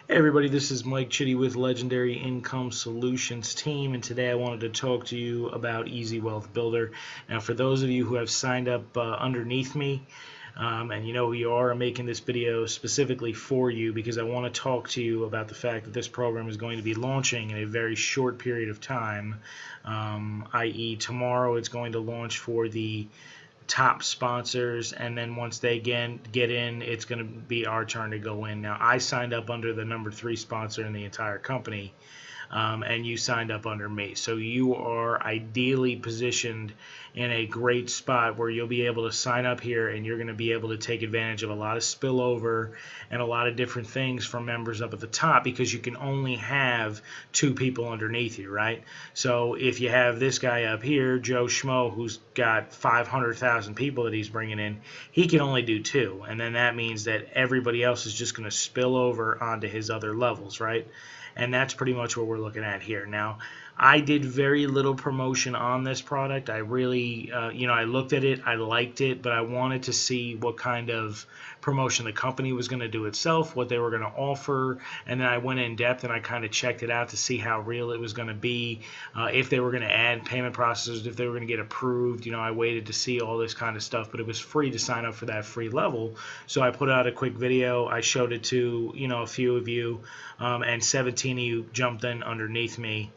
Hey everybody, this is Mike Chitty with Legendary Income Solutions team, and today I wanted to talk to you about Easy Wealth Builder. Now, for those of you who have signed up underneath me, and you know who you are, I'm making this video specifically for you because I want to talk to you about the fact that this program is going to be launching in a very short period of time, i.e. tomorrow it's going to launch for the top sponsors, and then once they get in, it's going to be our turn to go in. Now, I signed up under the number 3 sponsor in the entire company, and you signed up under me. So you are ideally positioned in a great spot where you'll be able to sign up here and you're going to be able to take advantage of a lot of spillover and a lot of different things from members up at the top, because you can only have 2 people underneath you, right? So if you have this guy up here, Joe Schmo, who's got 500,000 people that he's bringing in, he can only do 2, and then that means that everybody else is just going to spill over onto his other levels, right? And that's pretty much what we're looking at here. Now, I did very little promotion on this product. I really, I looked at it, I liked it, but I wanted to see what kind of promotion the company was going to do itself, what they were going to offer, and then I went in depth and I kind of checked it out to see how real it was going to be, if they were going to add payment processors, if they were going to get approved. I waited to see all this kind of stuff, but it was free to sign up for that free level. So I put out a quick video. I showed it to, a few of you, and 17 of you jumped in underneath me.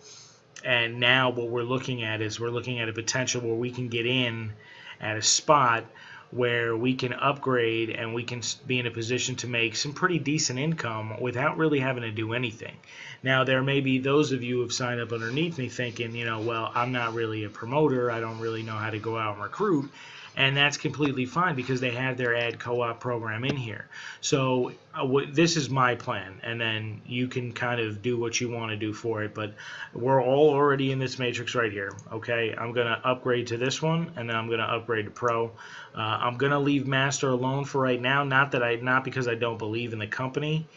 And now what we're looking at is we're looking at a potential where we can get in at a spot where we can upgrade and we can be in a position to make some pretty decent income without really having to do anything. Now, there may be those of you who have signed up underneath me thinking, well, I'm not really a promoter, I don't really know how to go out and recruit. And that's completely fine because they have their ad co-op program in here. So this is my plan, and then you can kind of do what you want to do for it. But we're all already in this matrix right here. Okay, I'm going to upgrade to this one, and then I'm going to upgrade to Pro. I'm going to leave Master alone for right now. Not because I don't believe in the company,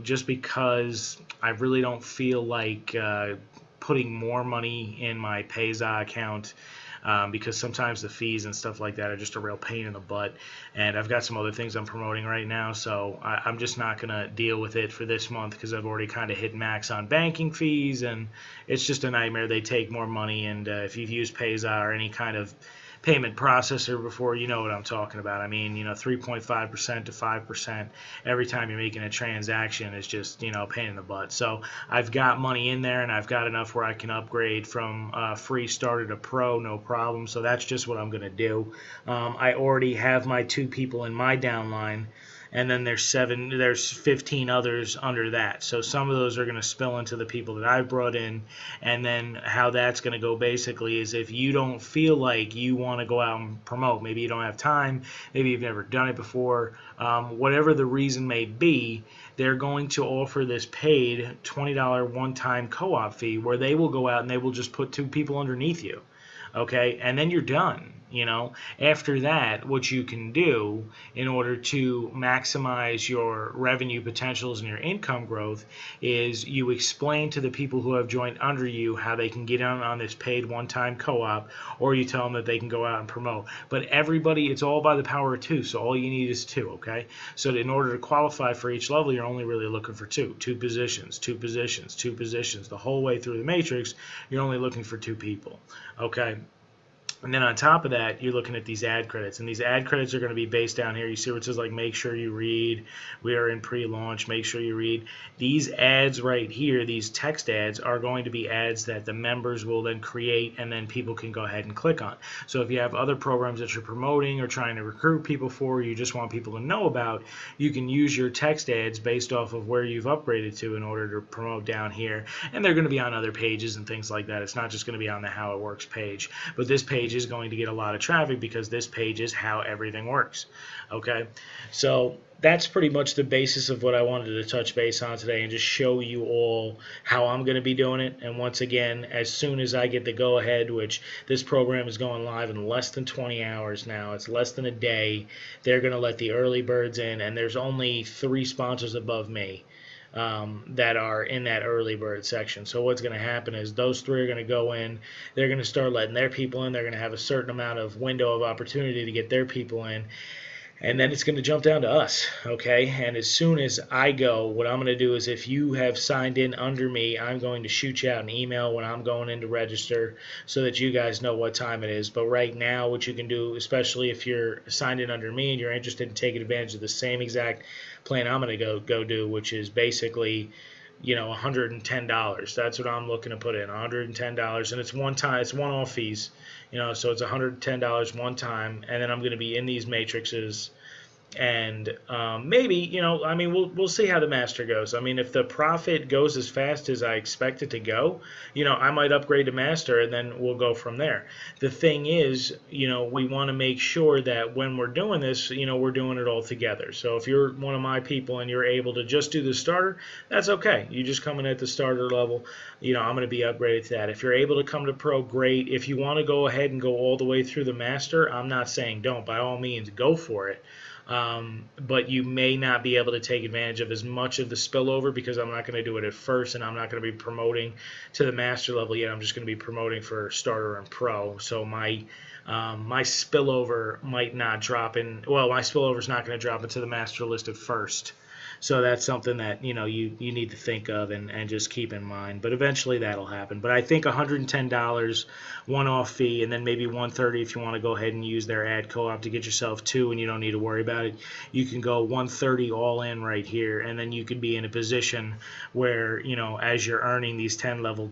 just because I really don't feel like putting more money in my Payza account. Because sometimes the fees and stuff like that are just a real pain in the butt, and I've got some other things I'm promoting right now, so I'm just not going to deal with it for this month because I've already kind of hit max on banking fees, and it's just a nightmare. They take more money, and if you've used Payza or any kind of payment processor before, you know what I'm talking about. I mean, 3.5% to 5% every time you're making a transaction is just, a pain in the butt. So I've got money in there, and I've got enough where I can upgrade from free starter to Pro, no problem. So that's just what I'm going to do. I already have my 2 people in my downline, and then there's 15 others under that. So some of those are going to spill into the people that I've brought in, and then how that's going to go basically is if you don't feel like you want to go out and promote, maybe you don't have time, maybe you've never done it before, whatever the reason may be, they're going to offer this paid $20 one-time co-op fee where they will go out and they will just put 2 people underneath you. Okay, and then you're done. After that, what you can do in order to maximize your revenue potentials and your income growth is you explain to the people who have joined under you how they can get on this paid one-time co-op, or you tell them that they can go out and promote. But everybody, it's all by the power of 2, so all you need is 2, okay? So in order to qualify for each level, you're only really looking for 2 positions, 2 positions, 2 positions. The whole way through the matrix, you're only looking for 2 people, okay? And then on top of that, you're looking at these ad credits, and these ad credits are going to be based down here. You see where it says like make sure you read, we are in pre-launch, make sure you read. These ads right here, these text ads, are going to be ads that the members will then create and then people can go ahead and click on. So if you have other programs that you're promoting or trying to recruit people for, or you just want people to know about, you can use your text ads based off of where you've upgraded to in order to promote down here. And they're going to be on other pages and things like that. It's not just going to be on the How It Works page, but this page is going to get a lot of traffic because this page is how everything works. Okay, so that's pretty much the basis of what I wanted to touch base on today and just show you all how I'm going to be doing it. And once again, as soon as I get the go-ahead, which this program is going live in less than 20 hours now, it's less than a day, they're going to let the early birds in, and there's only 3 sponsors above me that are in that early bird section. So what's going to happen is those 3 are going to go in, they're going to start letting their people in, they're going to have a certain amount of window of opportunity to get their people in, and then it's going to jump down to us, okay? And as soon as I go, what I'm going to do is, if you have signed in under me, I'm going to shoot you out an email when I'm going in to register so that you guys know what time it is. But right now, what you can do, especially if you're signed in under me and you're interested in taking advantage of the same exact plan I'm going to go do, which is basically, you know, $110. That's what I'm looking to put in, $110, and it's one time, it's one-off fees, you know, so it's $110 one time, and then I'm going to be in these matrices, and maybe, you know, I mean, we'll see how the master goes. I mean, if the profit goes as fast as I expect it to go, you know, I might upgrade to master, and then we'll go from there. The thing is, you know, we want to make sure that when we're doing this, you know, we're doing it all together. So if you're one of my people and you're able to just do the starter, that's okay. You just come in at the starter level, you know, I'm going to be upgraded to that. If you're able to come to pro, great. If you want to go ahead and go all the way through the master, I'm not saying don't. By all means, go for it. But you may not be able to take advantage of as much of the spillover, because I'm not going to do it at first, and I'm not going to be promoting to the master level yet. I'm just going to be promoting for starter and pro. So my spillover might not drop in. Well, my spillover is not going to drop into the master list at first. So that's something that, you know, you need to think of and just keep in mind. But eventually that'll happen. But I think $110 one-off fee, and then maybe $130 if you want to go ahead and use their ad co-op to get yourself two, and you don't need to worry about it. You can go $130 all in right here, and then you could be in a position where, you know, as you're earning these 10 levels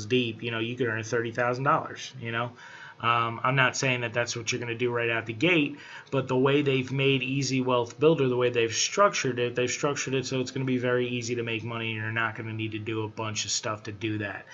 deep, you know, you could earn $30,000, you know. I'm not saying that that's what you're going to do right out the gate, but the way they've made Easy Wealth Builder, the way they've structured it so it's going to be very easy to make money, and you're not going to need to do a bunch of stuff to do that.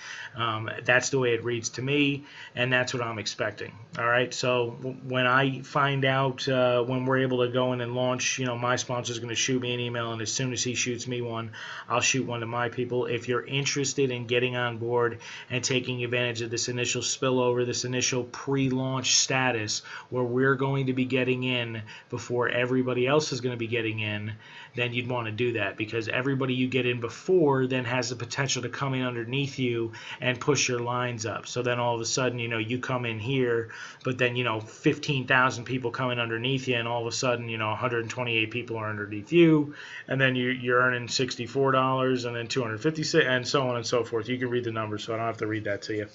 That's the way it reads to me, and that's what I'm expecting. All right, so when I find out when we're able to go in and launch, you know, my sponsor's going to shoot me an email, and as soon as he shoots me one, I'll shoot one to my people. If you're interested in getting on board and taking advantage of this initial spillover, this initial pre-launch status where we're going to be getting in before everybody else is going to be getting in, then you'd want to do that, because everybody you get in before then has the potential to come in underneath you and push your lines up. So then all of a sudden, you know, you come in here, but then, you know, 15,000 people come in underneath you, and all of a sudden, you know, 128 people are underneath you, and then you're earning $64 and then $256, and so on and so forth. You can read the numbers, so I don't have to read that to you.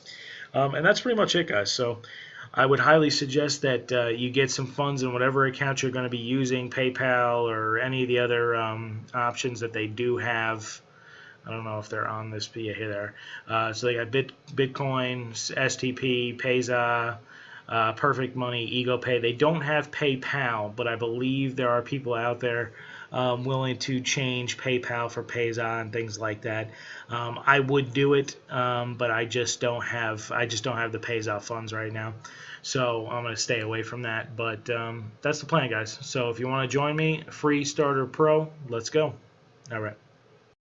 And that's pretty much it, guys. So I would highly suggest that you get some funds in whatever account you're going to be using, PayPal or any of the other options that they do have. I don't know if they're on this, but yeah, here they are. So they got Bitcoin, STP, Payza, Perfect Money, EgoPay. They don't have PayPal, but I believe there are people out there willing to change PayPal for Payza and things like that. I would do it, but I just don't have the Payza funds right now, so I'm going to stay away from that. But that's the plan, guys. So if you want to join me, free starter pro, let's go. All right.